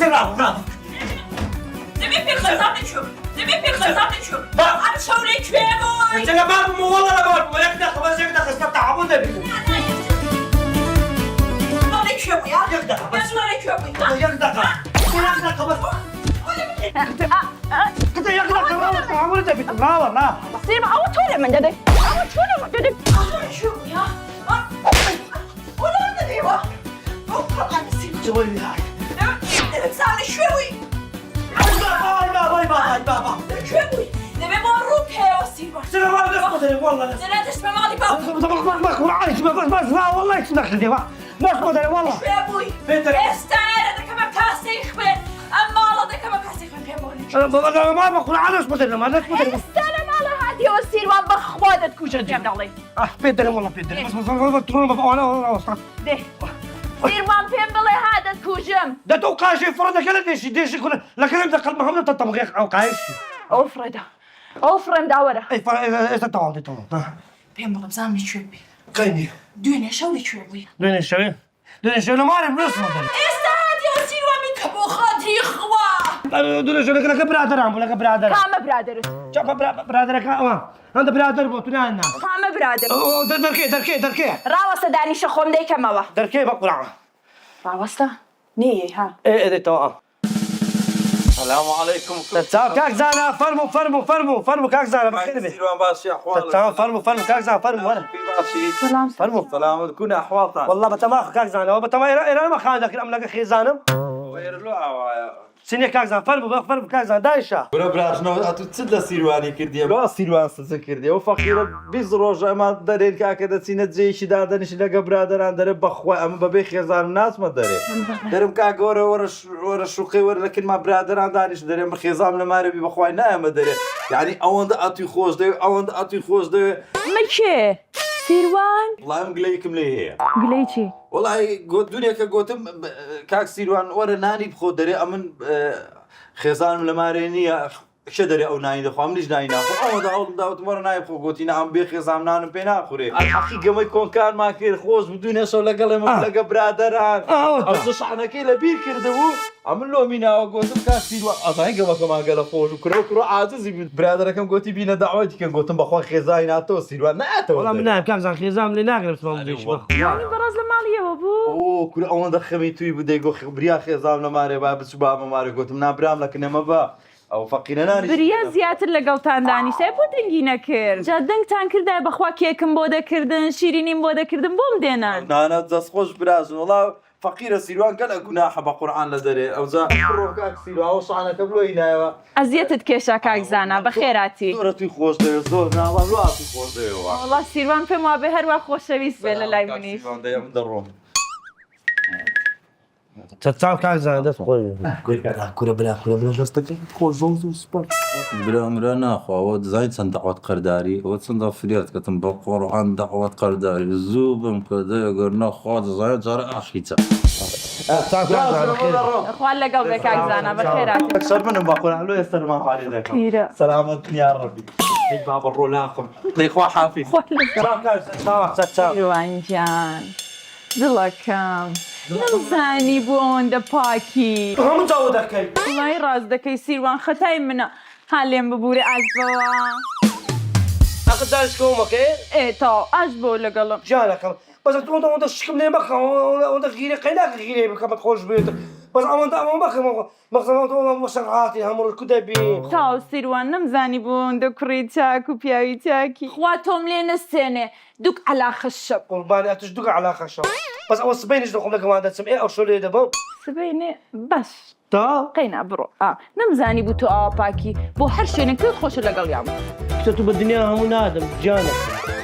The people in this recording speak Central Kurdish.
برافو دەبێت پێ خەزان نەچوو دەبێت پێ خەزان نەچوو ئەم شەورەی کوێ بووی انت لا باب والله لا باب ولا يقدر بس يقدر استطاع ابو النبي شەورەی کوێ بووی يقدر بس شەورەی کوێ بووی يقدر بس كنت يقدر ابو النبي لا والله سيما ئەوە تۆ لە من دەدەی ئەوە تۆ لە من دەدەی شەورەی کوێ بووی وەڵام نەدەیوە ئەو قڕان سیما جوي هاي زانە شوێ بووی بابا کوێ بووی دەبێت بۆ ڕوو پێوە سیما سلام عليكم والله دەنە دەست بە ماڵی باوکم والله يسمح لي ما اقدر والله کوێ بووی بيتر ئێستا ئێرە دەکەمە کاسەی خوێن ئەم ماڵە دەکەمە کاسەی خوێن پێم بۆ انا ما بقول على اصبر ما اصبر ئێستا لە ماڵە هاتیەوە سیروان بەخوا دەتکوژە جێم دەڵێ بيتر والله بيتر بس ترون انا وصلت دێ سیروان پێم بڵێ ها دەتکوژم ده توقع شيء فرضك لا ديش كل لكن انت قلب محمد تطبق او قايش ئەو فرەدا ئەو فرەندا وەرە اي ايش تعال پێم بڵێ بزانم کوێ بووی قيني دوێنێ شەوری کوێ بووی دون الشوي ما اعرف نص ئێستا هاتیەوە سیروان من کە بۆ خاتری خوا دون الشوي لك برادر عم لك برادر کامە برادرت شوف برادرك انت برادر بوتنا عندنا کامە برادر دركي ڕاوەستە دانیشە خۆم دەیکەمەوە دركي بقول ڕاوەستە نییە ها ايه تو السلام عليكم. تمام كاك زانا فرمو كاك زانا بخير بي سيروان باشي احوالك؟ تمام فرمو كاك زانا فرمو وانا في باشي. سلام فرمو سلام كون احوالك؟ والله بتماخ كاك زانا وبتما انا ما خاندك ام لك خيزانم وير له عوايا. سيني كاك زانا فرمو كاك زانا دايشا برا براشنو اتو تسد سيرواني كردي لا سيروان سكردي وفقير بيزروج ما دارين كاكدا سينه جيش دادنش لك برادر عندنا بخوا ام ببي خيزان الناس ما داري درم كاك ورا شوقي ور لكن ما برادر عندناش درم خيزان لما ربي بخوا نا ما داري يعني اوند اتي خوش دي مچێ سیروان والله مقليكم ليه هي گلەی چی والله قلت دنيا كقولتم كاك سيروان ورا ناني بخودري امن خيزان لمارينيا شدري او ناين دخو منيش ناين اخو او داوت ورا ناين بخو قلت انا عم بيخي زامنان بينا اخوري الحقيقه ما يكون كان ما كير خوش بدون سو لقى ما لقى برادران او صح انا كي لبير كردو عمل له مينا وقلت كاك سيروان اصلا كما قال خوش كرو عاجز برادر كم قلت بينا دعوتي كان قلت بخو خيزايناتو سيروان ناتو والله من نايم كاك زانا خيزان لي ناقل بس ما بديش بەڕاز لە ماڵیەوە بوو اوه كل اون دخمي توي بدي جو خبريا خيزام لماري باب سباب ماري قلت من ابرام لكن ما با او فقينا ناري بریا زیاتر لەگەڵتان دانیشتای بۆ دەنگی نەکرد جا دەنگتان کردای بەخوا کێکم بۆ دەکردن شیرینیم بۆ دەکردن بۆم دێنان انا دس خوش براز والله فقير سيروان قال جناح بقران لدري او زا روكاك سيروان او صانا قبلو هنا ئەزیەتت کێشا کاکزانە بەخێراتی دورتي خوش دي زور نا والله خوش دي وڵا سیروان پێم وا بێ هەروە خۆشەویست بێ لە لای منیش سيروان دي من دروم تتعب كاك زانا ده خوي كوره بلا جستك خوش زوز سبر بلا مرنا اخو ود زايد صندوق قرداري ود صندوق فريات كتم بقران دعوه قرداري زوبم كذا قرنا خود زايد جار اخيتا تتعب كاك زانا خوان لەگەڵ بێ کاکزانە بەخێراتی اكثر من بقول له يستر ما عليك پیرە سلامتني يا ربي هي باب الرولاقم الاخوه حافظ سیروانجان دڵەکەم نەمزانی بۆ ئەوەندە پاکی هم تعودك كي وڵای ڕاست دەکەی سیروان خەتای منە ها لێم ببوورێ ئاژبەوە اخذ دارش كومك ايه ئێ تا ئاش بۆ لەگەڵم جانك بس انت شكم لي بقى وانت غيري قيناك غيري بك ما تخرج بيت بس انت بقى مشغاتي هم الكتبي تا سیروان نەمزانی بۆ ئەوەندە کوڕی چاک و پیاوی چاکی خوا تۆم لێ نەستێنێ دوک عەلا خەشەب قرباني اتشدق على خشب بس اول صبينش دخل لك ما تسمع ايه او شو لي دابا سبەینێ باش تا قەینا بڕۆ نەمزانی بوو تۆ ئاوا پاکی بۆ هەر شوێنێک پێت خۆشە لەگەڵ یام كتبت بالدنيا هم نادم جانك